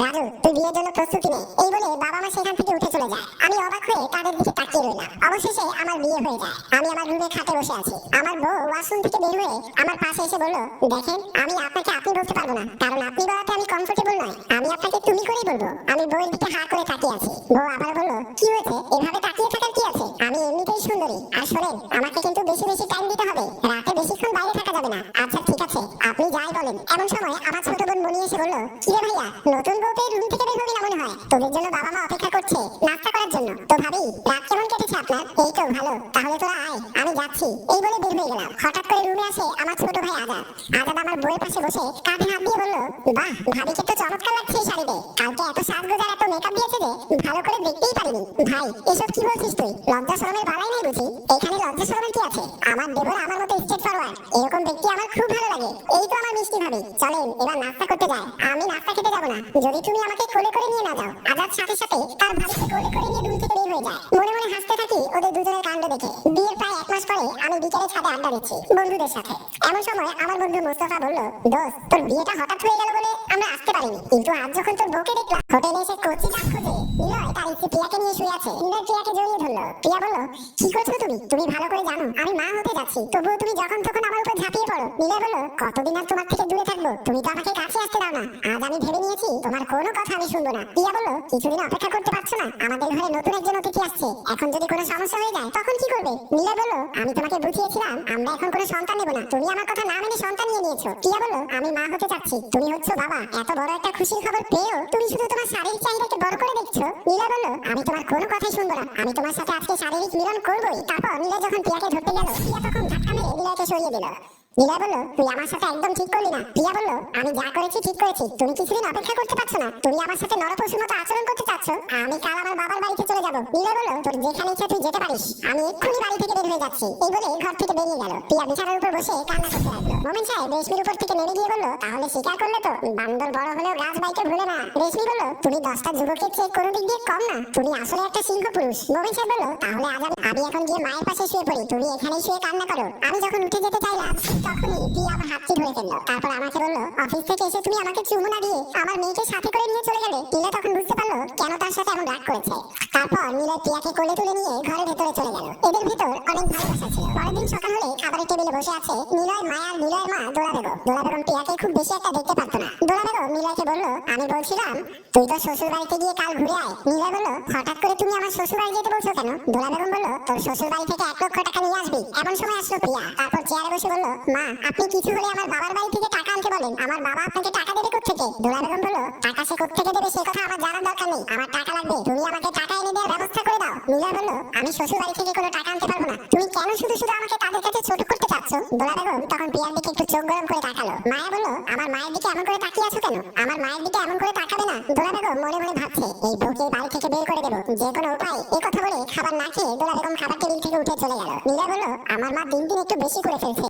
রাজু তুই বিয়ের জন্য প্রস্তুতি নে। এই বলে বাবা মা সেখান থেকে উঠে চলে যায়। আমি অবাক হয়ে তাদের দিকে তাকিয়ে রইলাম। অবশেষে আমার বিয়ে হয়ে যায়। আমি আমার রুমে খাটে বসে আছি। আমার বউ ওয়াশরুম থেকে বের হয়ে আমার পাশে এসে বলল, দেখেন আমি আপনাকে আপনি বলতে পারবো না, কারণ আপনি বলাতে আমি কমফোর্টেবল নই। আমি আপনাকে তুমি করেই বলবো। আমি বউয়ের দিকে হা করে তাকিয়ে আছি। বউ আবার বলল, কি হয়েছে, এভাবে তাকিয়ে থাকার কি আছে? আমি এমনিতেই সুন্দরী। আর শোনেন, আমাকে কিন্তু বেশি বেশি টাইম দিতে হবে। রাতে বেশিক্ষণ বাইরে থাকা যাবে না। আচ্ছা ঠিক আছে, আপনি যাই বলেন। এমন সময় আমার ছোট বোন মনি এসে বলল, কি রে ভাইয়া, নতুন বউ পেয়ে রুম থেকে বের হবি না মনে হয়? তোদের জন্য বাবা মা অপেক্ষা করছে নাস্তা করার জন্য। তো ভাবি, রাত কেমন কেটেছে আপনার? এই তো ভালো। তাহলে তোরা আয়, আমি যাচ্ছি। এই বলে বের হয়ে গেলাম। হঠাৎ করে রুমে আসে আমার ছোট ভাই আজাদ। আজাদ আমার বউয়ের পাশে বসে কাঁধে হাত দিয়ে বলল, বাহ, ভাবিকে তো চমৎকার লাগছে এই শাড়িতে। কালকে এত সাজগোজ আর এত মেকআপ দিয়েছে যে ভালো করে দেখতেই পারিনি। ভাই, এসব কি বলছিস তুই? লজ্জা শরমের বালাই নেই বুঝি? এখানে লজ্জা শরমের কি আছে? আমার দেবর আমার মতো স্ট্রেট ফরওয়ার্ড, এরকম ব্যক্তি আমার খুব ভালো লাগে। এই তো আমার মিষ্টি ভাবি। চলেন এবার নাস্তা করতে যাই। আমি নাস্তা খেতে যাবো না যদি তুমি আমাকে কোলে করে নিয়ে না যাও। আজাদ সাথে সাথে তার ভাবিকে কোলে করে নিয়ে রুম থেকে বের হয়ে যায়। মনে মনে হাসতে থাকি ওদের দুজনের কাণ্ড দেখে। বিয়ের প্রায় 1 মাস পরে আমি বিকেলে ছাদে আড্ডা দিচ্ছি বন্ধুদের সাথে। এমন সময় আমার বন্ধু মোস্তফা বলল, দোস্ত, তোর বিয়েটা হঠাৎ হয়ে গেল বলে আমরা আসতে পারিনি, কিন্তু আজ যখন তোর বউকে দেখলাম হোটেলে এসে কচি কাজ খোঁজে, নিলয় তার স্ত্রী প্রিয়াকে নিয়ে শুয়ে আছে। নিলয় প্রিয়াকে জড়িয়ে ধরলো। প্রিয়া বলল, কি করছো তুমি? তুমি ভালো করে জানো আমি মা হতে যাচ্ছি, তবুও তুমি যখন তখন আমার উপর ঝাঁপিয়ে পড়ো। নিলয় বলল, কতদিন আর তোমার থেকে দূরে থাকবো? তুমি তো আমাকে কাছে আসতে দাও না। আজ আমি ভেবে নিয়েছি তোমার কোনো কথা আমি শুনবো না। প্রিয়া বলল, কিছুদিন অপেক্ষা করতে পারছো না? আমাদের ঘরে নতুন একজন অতিথি আসছে, এখন যদি কোনো সমস্যা হয়ে যায় তখন কি করবে? নিলয় বলল, আমি তোমাকে বুঝিয়েছিলাম আমরা এখন কোনো সন্তান নেব না, তুমি আমার কথা না মেনে সন্তান নিয়ে নিয়েছো। প্রিয়া বলল, আমি মা হতে চাচ্ছি, তুমি হচ্ছ বাবা। এত বড় একটা খুশির খবর পেয়েও তুমি শুধু তোমার শারীরিক চাহিদাকে বড় করে দেখছো। নিলয় বলল, আমি তোমার কোনো কথাই শুনবো না, আমি তোমার সাথে আজকে শারীরিক মিলন করবোই। তারপর নিলয় যখন প্রিয়াকে ধরতে গেল, প্রিয়া তখন ধাক্কা মেরে নিলয়কে সরিয়ে দিল। নিলয় বলল, তুই আমার সাথে একদম ঠিক করলি না। প্রিয়া বলল, আমি যা করেছি ঠিক করেছি, তুমি কিছুদিন অপেক্ষা করতে পারছো না? তুমি আমার সাথে নরপশুর মতো আচরণ করতে চাচ্ছ? আমি কাল আমার বাবার বাড়িতে চলে যাব। নিলয় বলল, তোর যেখানে ইচ্ছা তুই যেতে পারিস, আমি এক্ষুনি বাড়ি থেকে বের হয়ে যাচ্ছি। এই বলে ঘর থেকে বেরিয়ে গেল। প্রিয়া বিছানার উপর বসে কান্না করতে লাগলো। মোমেন সাহেব রেশমির উপর থেকে নেমে গিয়ে বলল, তাহলে স্বীকার করলে তো বান্দর বড় হলেও গাছ বাইকে ভুলে না। রেশমি বলল, তুমি 10টা যুবকের চেয়ে কোনো দিক দিয়ে কম না, তুমি আসলে একটা সিংহ পুরুষ। মোমেন সাহেব বলল, তাহলে আজ আমি এখন গিয়ে মায়ের পাশে শুয়ে পড়ি, তুমি এখানেই শুয়ে কান্না করো। আমি যখন উঠে যেতে চাইলাম তখনই প্রিয়া আমার হাতটি ধরে ফেললো। তারপর আমাকে বলল, অফিস থেকে এসে তুমি আমাকে চুমু না দিয়ে আমার মেয়েকে সাথে করে নিয়ে চলে গেলে। নীলা তখন বুঝতে পারলো কেন তার সাথে এমন রাগ করেছে। তারপর নীলা প্রিয়াকে কোলে তুলে নিয়ে ঘরের ভেতরে চলে গেল। এদের ভেতর অনেক ভালোবাসা ছিল। পরের দিন সকাল হলে খাবারের টেবিলে বসে আছে নিলয়, মায়া আর নিলয়ের মা দোলা বেগম। দোলা বেগম প্রিয়াকে খুব বেশি একটা দেখতে পারতো না। দোলা বেগম নিলয়কে বলল, আমি বলছিলাম তুই তো শ্বশুর বাড়িতে গিয়ে কাল ঘুরে আয়। নিলয় বলল, হঠাৎ করে তুমি আমার শ্বশুর বাড়ি যেতে বলছো কেন? দোলা বেগম বলল, তোর শ্বশুর বাড়ি থেকে 1 লক্ষ টাকা নিয়ে আসবি। এমন সময় আসলো প্রিয়া। তারপর চেয়ারে বসে বলল, মা, আপনি কিছু হলে আমার বাবার বাড়ি থেকে টাকা আনতে বলেন, আমার বাবা আপনাকে টাকা দেবে কোত্থেকে? দোলা বেগম বলল, টাকা সে কোত্থেকে দেবে সে কথা আমার জানার দরকার নেই, আমার টাকা লাগবে, তুমি আমাকে টাকা এনে দেওয়ার ব্যবস্থা করে দাও। নিলয় বলল, আমি শ্বশুর বাড়ি থেকে কোনো টাকা আনতে পারবো না, তুমি কেন শুধু শুধু আমাকে তাদের কাছে ছোট করতে চাচ্ছ? দোলা বেগম তখন প্রিয়ার দিকে একটু চোখ গরম করে তাকালো। মায়া বলল, আমার মায়ের দিকে এমন করে তাকিয়ে আছো কেন? আমার মায়ের দিকে এমন করে তাকাবে না। দোলা বেগম মনে মনে ভাবছে, এই বউকে বাড়ি থেকে বের করে দেবো যে কোনো উপায়। এই কথা বলে খাবার না খেয়ে দোলা বেগম খাবার টেবিল থেকে উঠে চলে গেল। নিলয় বলল, আমার মা দিন দিন একটু বেশি করে ফেলছে।